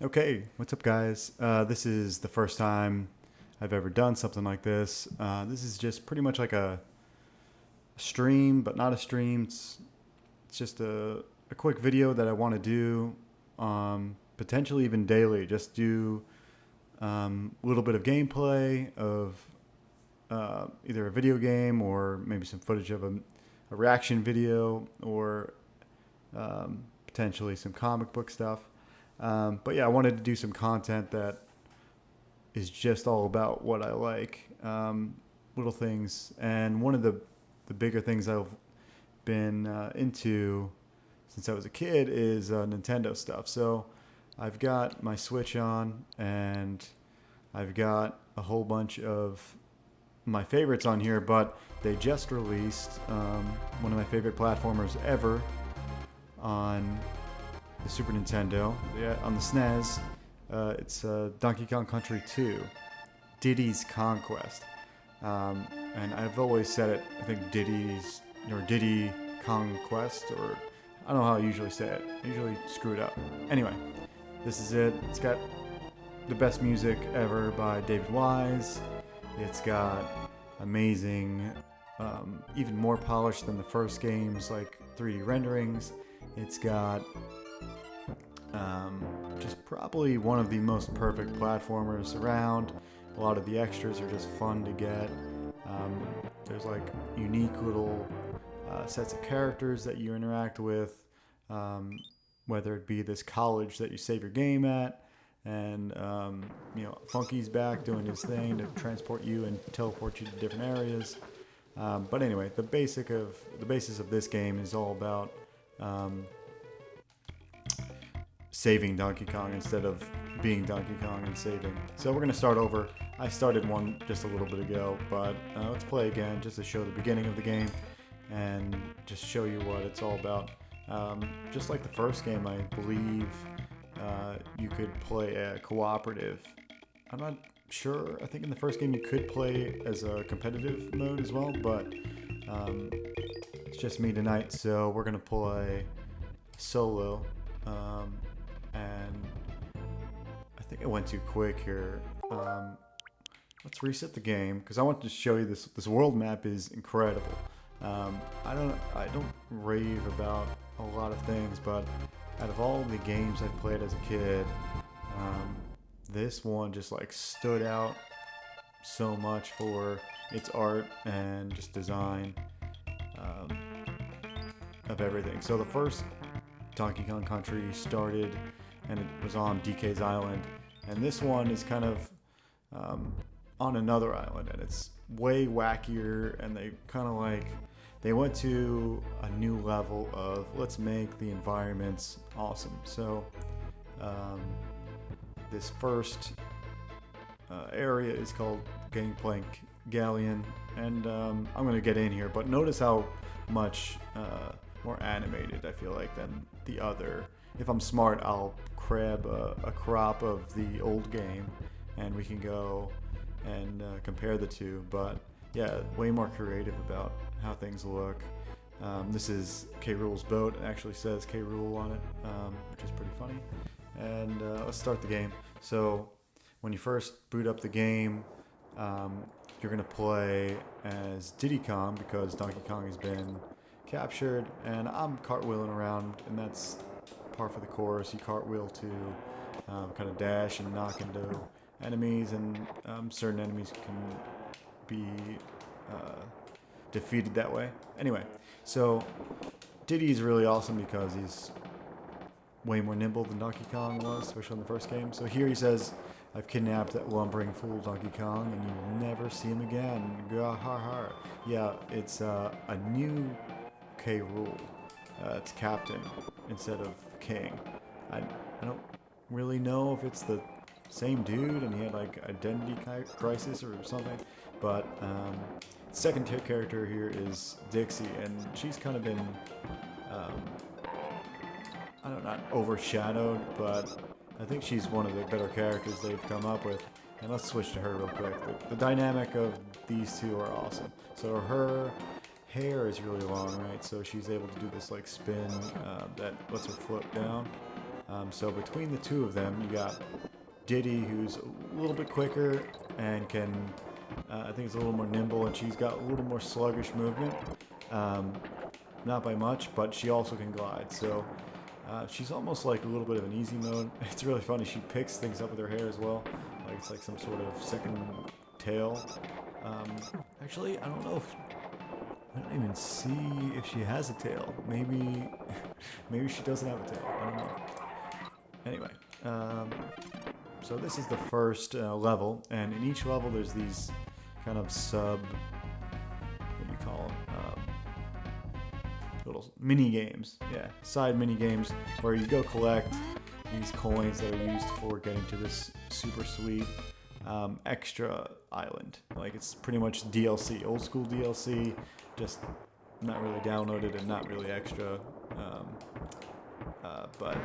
Okay, what's up, guys? This is the first time I've ever done something like this. This is just pretty much like a stream, but not a stream. It's just a quick video that I want to do, potentially even daily. Just do a little bit of gameplay of either a video game or maybe some footage of a reaction video or potentially some comic book stuff. But yeah, I wanted to do some content that is just all about what I like, little things. And one of the bigger things I've been into since I was a kid is Nintendo stuff. So I've got my Switch on, and I've got a whole bunch of my favorites on here, but they just released one of my favorite platformers ever on the Super Nintendo. Yeah, on the SNES, it's Donkey Kong Country 2, Diddy's Conquest. And I've always said it, I think Diddy Conquest, or I don't know how I usually say it. I usually screw it up. Anyway, this is it. It's got the best music ever by David Wise. It's got amazing, even more polished than the first games, like 3D renderings. It's got just probably one of the most perfect platformers around. A lot of the extras are just fun to get. There's like unique little sets of characters that you interact with, whether it be this college that you save your game at, and Funky's back doing his thing to transport you and teleport you to different areas. But anyway, the basis of this game is all about saving Donkey Kong instead of being Donkey Kong and saving. So we're going to start over. I started one just a little bit ago, but let's play again just to show the beginning of the game and just show you what it's all about. Just like the first game, I believe you could play a cooperative. I'm not sure. I think in the first game you could play as a competitive mode as well, but it's just me tonight, so we're going to play solo. And I think I went too quick here. Let's reset the game because I wanted to show you this world map is incredible. I don't rave about a lot of things, but out of all the games I've played as a kid, this one just like stood out so much for its art and just design of everything. So the first Donkey Kong Country started, and it was on DK's Island, and this one is kind of on another island, and it's way wackier, and they went to a new level of let's make the environments awesome. So this first area is called Gangplank Galleon, and I'm going to get in here, but notice how much more animated I feel like than the other. If I'm smart, I'll grab a crop of the old game and we can go and compare the two. But yeah, way more creative about how things look. This is K. Rool's boat. It actually says K. Rool on it, which is pretty funny. And let's start the game. So when you first boot up the game, you're going to play as Diddy Kong because Donkey Kong has been captured, and I'm cartwheeling around, and that's par for the course. You cartwheel to kind of dash and knock into enemies, and certain enemies can be defeated that way. Anyway, so Diddy's really awesome because he's way more nimble than Donkey Kong was, especially in the first game. So here he says, I've kidnapped that lumbering fool Donkey Kong, and you never see him again. Gah har har. Yeah, it's a new K. Rool. It's captain instead of king. I don't really know if it's the same dude and he had like identity crisis or something, but second tier character here is Dixie, and she's kind of been not overshadowed, but I think she's one of the better characters they've come up with. And let's switch to her real quick. The dynamic of these two are awesome. So her hair is really long, right? So she's able to do this like spin that lets her float down. So between the two of them, you got Diddy, who's a little bit quicker and can, I think, is a little more nimble, and she's got a little more sluggish movement. Not by much, but she also can glide. So she's almost like a little bit of an easy mode. It's really funny. She picks things up with her hair as well. Like it's like some sort of second tail. Actually, I don't know if I don't even see if she has a tail. Maybe she doesn't have a tail. I don't know. Anyway, so this is the first level, and in each level there's these kind of what do you call them? Little mini games. Yeah, side mini games where you go collect these coins that are used for getting to this super sweet extra island. Like, it's pretty much DLC, old school DLC, just not really downloaded and not really extra. But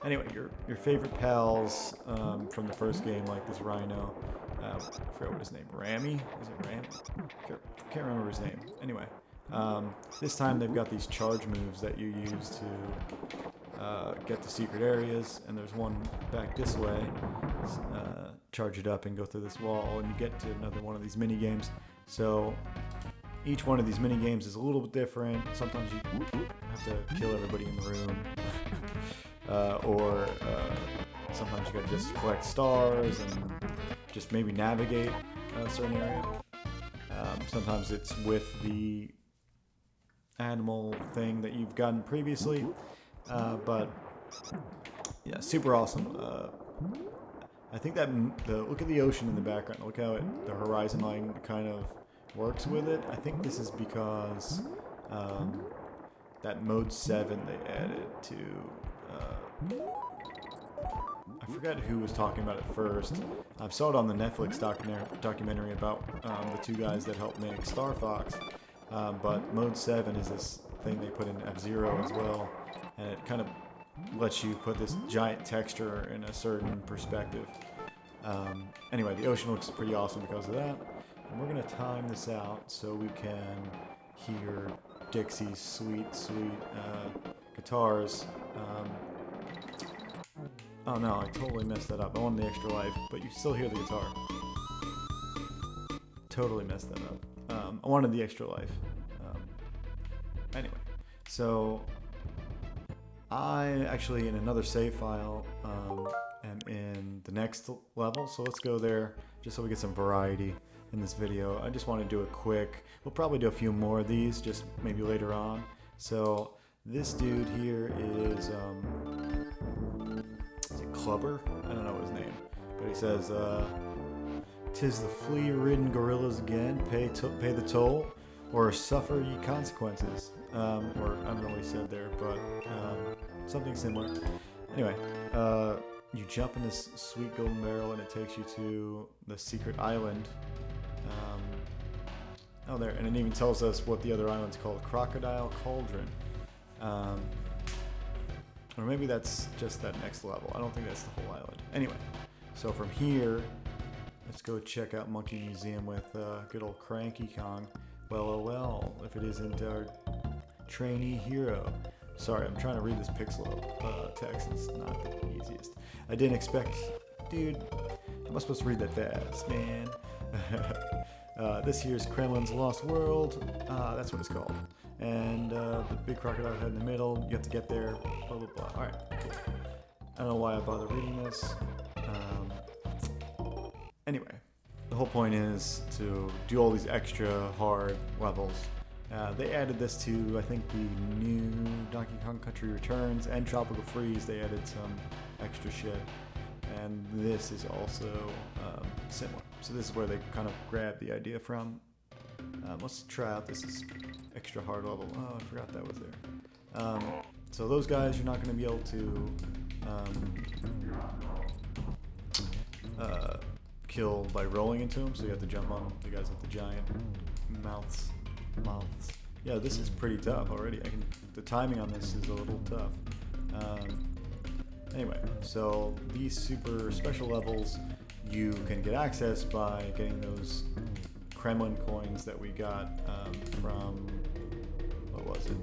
anyway, your favorite pals from the first game, like this rhino. I forgot what his name. Ramy? Is it Ramy? Can't remember his name. Anyway, this time they've got these charge moves that you use to get to secret areas, and there's one back this way. Charge it up and go through this wall, and you get to another one of these mini games. So each one of these mini games is a little bit different. Sometimes you have to kill everybody in the room, or sometimes you gotta just collect stars and just maybe navigate a certain area. Sometimes it's with the animal thing that you've gotten previously, but yeah, super awesome. I think that look at the ocean in the background. Look how the horizon line kind of works with it. I think this is because that mode 7 they added to. I forgot who was talking about it first. I saw it on the Netflix documentary about the two guys that helped make Star Fox. But mode 7 is this thing they put in F-Zero as well, and it kind of lets you put this giant texture in a certain perspective. Anyway, the ocean looks pretty awesome because of that. And we're going to time this out so we can hear Dixie's sweet guitars. Oh no, I totally messed that up. I wanted the extra life, but you still hear the guitar. Totally messed that up. I wanted the extra life. Anyway, so I actually, in another save file, am in the next level, so let's go there just so we get some variety in this video. I just want to do a quick, we'll probably do a few more of these, just maybe later on. So this dude here is it Clubber? I don't know his name, but he says, "'Tis the flea-ridden gorillas again, pay the toll, or suffer ye consequences." Or I don't know what he said there, but something similar. Anyway, you jump in this sweet golden barrel and it takes you to the secret island. Oh, there, and it even tells us what the other island's called, Crocodile Cauldron. Or maybe that's just that next level. I don't think that's the whole island. Anyway, so from here, let's go check out Monkey Museum with good old Cranky Kong. Well, oh well, if it isn't our trainee hero. Sorry, I'm trying to read this pixel text. It's not the easiest. I didn't expect... Dude, how am I supposed to read that fast, man? This here's Kremlin's Lost World. That's what it's called. And the big crocodile head in the middle. You have to get there. Blah, blah, blah. Alright, cool. I don't know why I bother reading this. Anyway, the whole point is to do all these extra hard levels. They added this to, I think, the new Donkey Kong Country Returns and Tropical Freeze. They added some extra shit. And this is also similar. So this is where they kind of grabbed the idea from. Let's try out this extra hard level. Oh, I forgot that was there. So those guys you're not going to be able to kill by rolling into them. So you have to jump on the guys with the giant mouths. Yeah, this is pretty tough already. The timing on this is a little tough. Anyway, so these super special levels you can get access by getting those Kremlin coins that we got from, what was it?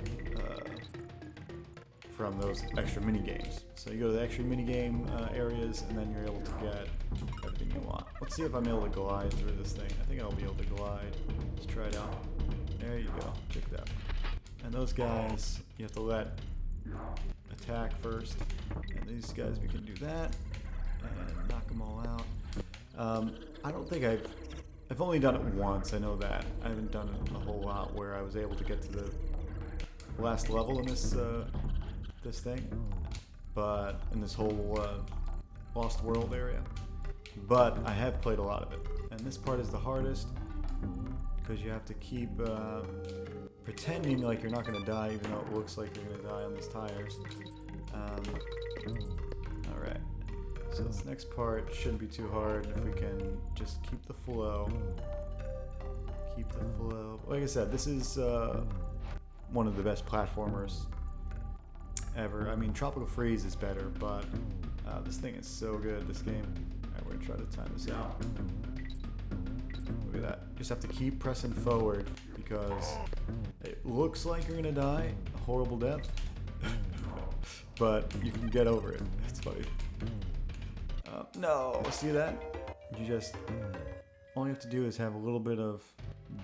from those extra mini games. So you go to the extra mini game areas, and then you're able to get everything you want. Let's see if I'm able to glide through this thing. I think I'll be able to glide. Let's try it out. There you go. Check that. And those guys, you have to let attack first. And these guys, we can do that and knock them all out. I don't think I've only done it once. I know that. I haven't done it a whole lot where I was able to get to the last level in this this thing, but in this whole Lost World area. But I have played a lot of it, and this part is the hardest because you have to keep pretending like you're not going to die, even though it looks like you're going to die on these tires. All right. So this next part shouldn't be too hard if we can just keep the flow. Keep the flow. Like I said, this is one of the best platformers ever. I mean, Tropical Freeze is better, but this thing is so good, this game. Alright, we're gonna try to time this out. Look at that. Just have to keep pressing forward because it looks like you're gonna die, a horrible death, but you can get over it. It's funny. No, see that? You just, all you have to do is have a little bit of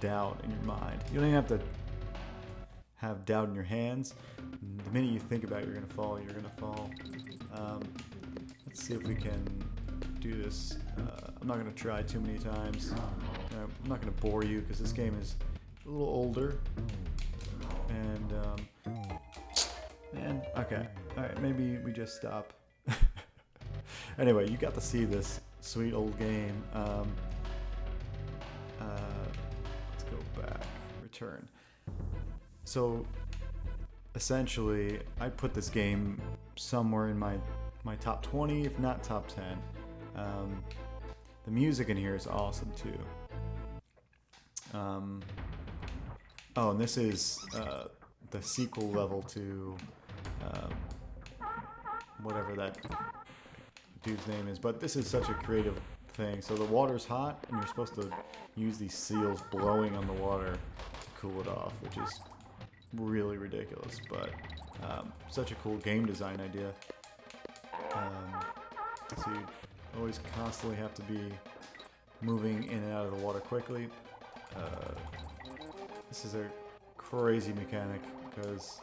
doubt in your mind. You don't even have to have doubt in your hands. The minute you think about it, you're gonna fall, you're gonna fall. Let's see if we can do this. I'm not gonna try too many times. I'm not gonna bore you because this game is a little older. And, okay. Alright, maybe we just stop. Anyway, you got to see this sweet old game. Let's go back. Return. So, essentially, I put this game somewhere in my top 20, if not top 10. The music in here is awesome, too. Oh, and this is the sequel level to whatever that dude's name is. But this is such a creative thing. So the water's hot, and you're supposed to use these seals blowing on the water to cool it off, which is really ridiculous, but such a cool game design idea. So you always constantly have to be moving in and out of the water quickly. This is a crazy mechanic because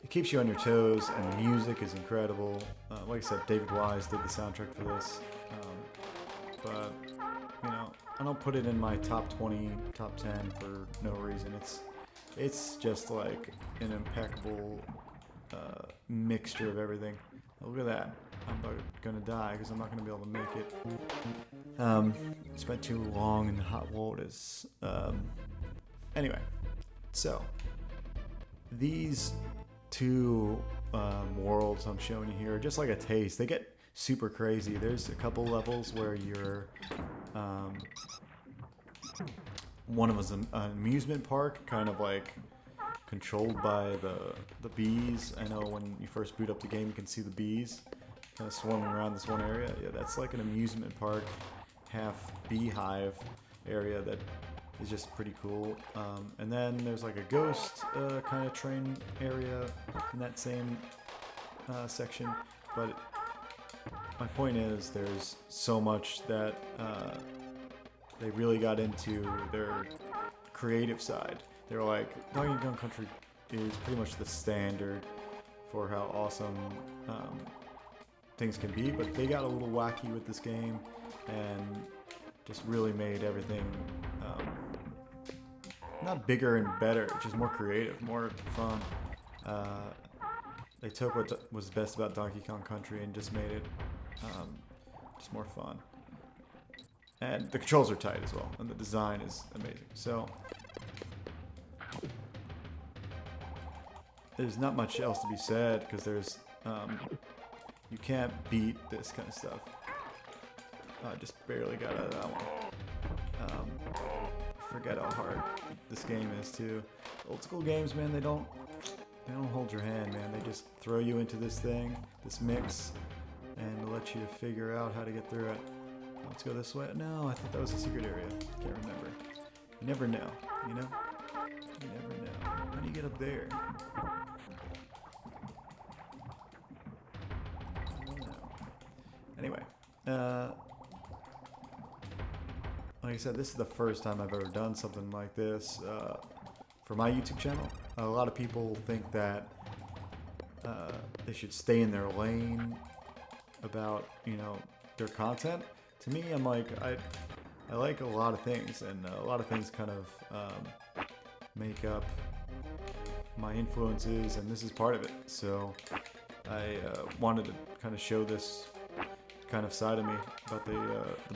it keeps you on your toes, and the music is incredible. Like I said, David Wise did the soundtrack for this, but you know, I don't put it in my top 20, top 10 for no reason. It's just like an impeccable mixture of everything. Look at that. I'm about gonna die because I'm not gonna be able to make it. Spent too long in the hot waters. Anyway, so these two worlds I'm showing you here are just like a taste. They get super crazy. There's a couple levels where you're one of us an amusement park, kind of like controlled by the bees. I know when you first boot up the game, you can see the bees kind of swarming around this one area. Yeah, that's like an amusement park, half beehive area that is just pretty cool. And then there's like a ghost kind of train area in that same section. But my point is, there's so much that they really got into their creative side. They're like, Donkey Kong Country is pretty much the standard for how awesome things can be, but they got a little wacky with this game and just really made everything not bigger and better, just more creative, more fun. They took what was best about Donkey Kong Country and just made it just more fun. And the controls are tight as well, and the design is amazing. So there's not much else to be said because there's you can't beat this kind of stuff. I just barely got out of that one. Forget how hard this game is too. Old school games, man, they don't hold your hand, man. They just throw you into this thing, this mix, and let you figure out how to get through it. Let's go this way. No, I thought that was a secret area. Can't remember. You never know, you know? You never know. How do you get up there? Anyway, like I said, this is the first time I've ever done something like this for my YouTube channel. A lot of people think that they should stay in their lane about, you know, their content. To me, I'm like, I like a lot of things, and a lot of things kind of make up my influences, and this is part of it. So I wanted to kind of show this kind of side of me about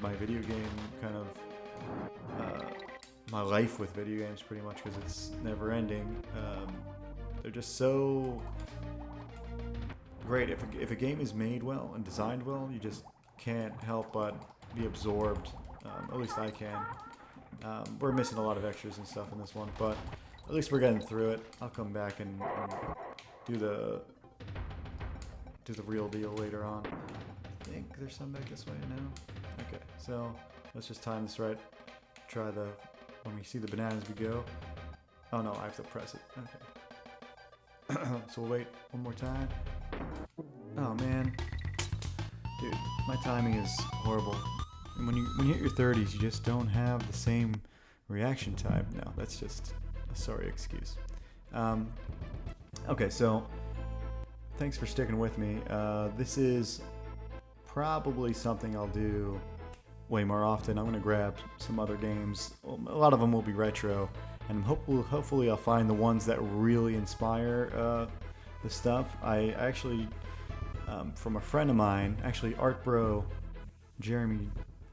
my video game kind of my life with video games, pretty much, because it's never ending. They're just so great. If a game is made well and designed well, you just can't help but be absorbed. At least I can. We're missing a lot of extras and stuff in this one, but at least we're getting through it. I'll come back and do the real deal later on. I think there's some back this way now. Okay, so let's just time this right. Try when we see the bananas, we go. Oh no, I have to press it. Okay. So we'll wait one more time. Oh man, dude, my timing is horrible. And when you hit your 30s, you just don't have the same reaction time. No, that's just a sorry excuse. Okay, so thanks for sticking with me. This is probably something I'll do way more often. I'm gonna grab some other games. A lot of them will be retro, and hopefully I'll find the ones that really inspire the stuff. I actually, from a friend of mine, actually Art Bro Jeremy,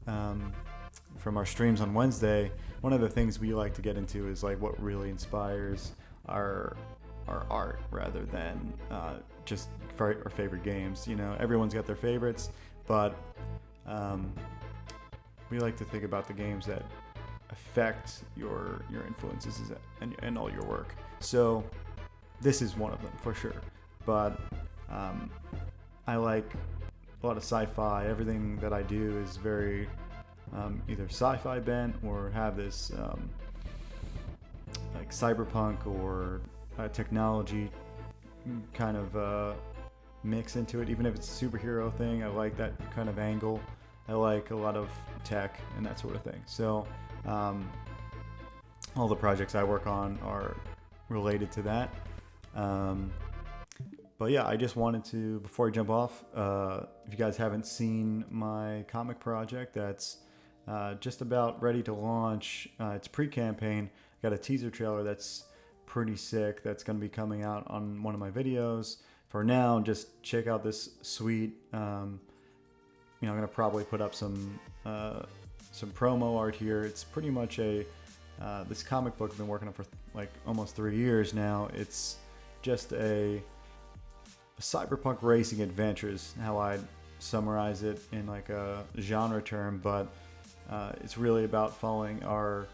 from our streams on Wednesday, one of the things we like to get into is like what really inspires our art, rather than just our favorite games. You know, everyone's got their favorites, but we like to think about the games that affect your influences and all your work. So this is one of them for sure. But I like a lot of sci-fi. Everything that I do is very either sci-fi bent or have this like cyberpunk or technology kind of mix into it. Even if it's a superhero thing, I like that kind of angle. I like a lot of tech and that sort of thing. So all the projects I work on are related to that. But yeah, I just wanted to, before I jump off, if you guys haven't seen my comic project that's just about ready to launch, it's pre-campaign. I got a teaser trailer that's pretty sick that's going to be coming out on one of my videos. For now, just check out this sweet, I'm going to probably put up some promo art here. It's pretty much this comic book I've been working on for like almost 3 years now. It's just a cyberpunk racing adventures, how I'd summarize it in like a genre term, but it's really about following our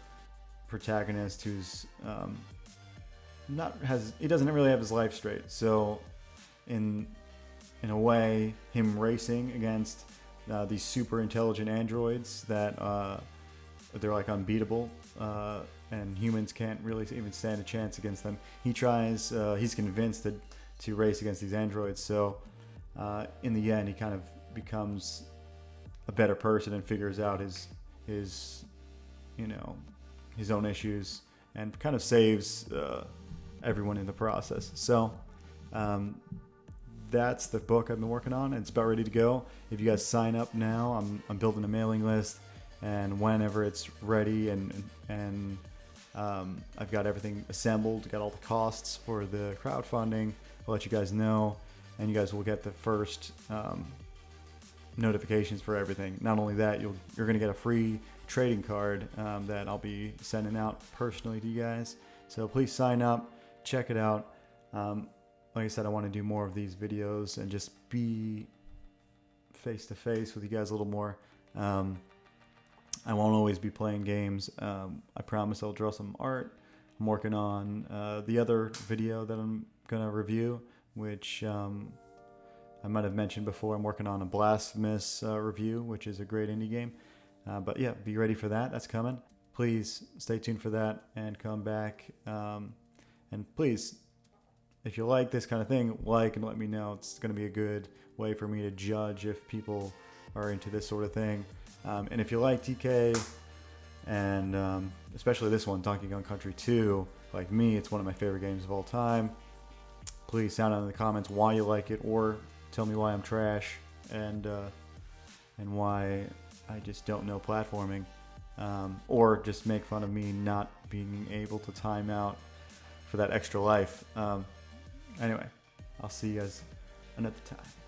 protagonist who's he doesn't really have his life straight. So in a way, him racing against these super intelligent androids that they're like unbeatable, and humans can't really even stand a chance against them. He's convinced to race against these androids. So in the end, he kind of becomes a better person and figures out his own issues and kind of saves everyone in the process. So that's the book I've been working on, and it's about ready to go. If you guys sign up now, I'm building a mailing list, and whenever it's ready and I've got everything assembled, got all the costs for the crowdfunding, I'll let you guys know, and you guys will get the first notifications for everything. Not only that, you're going to get a free trading card that I'll be sending out personally to you guys. So please sign up, check it out. Like I said, I want to do more of these videos and just be face to face with you guys a little more. I won't always be playing games. I promise I'll draw some art. I'm working on the other video that I'm going to review, which I might have mentioned before. I'm working on a Blasphemous review, which is a great indie game. But yeah, be ready for that. That's coming. Please stay tuned for that and come back. And please, if you like this kind of thing, like and let me know. It's going to be a good way for me to judge if people are into this sort of thing. And if you like TK, and especially this one, Donkey Kong Country 2, like me, it's one of my favorite games of all time. Please sound out in the comments why you like it, or tell me why I'm trash, and why I just don't know platforming, or just make fun of me not being able to time out for that extra life. Anyway, I'll see you guys another time.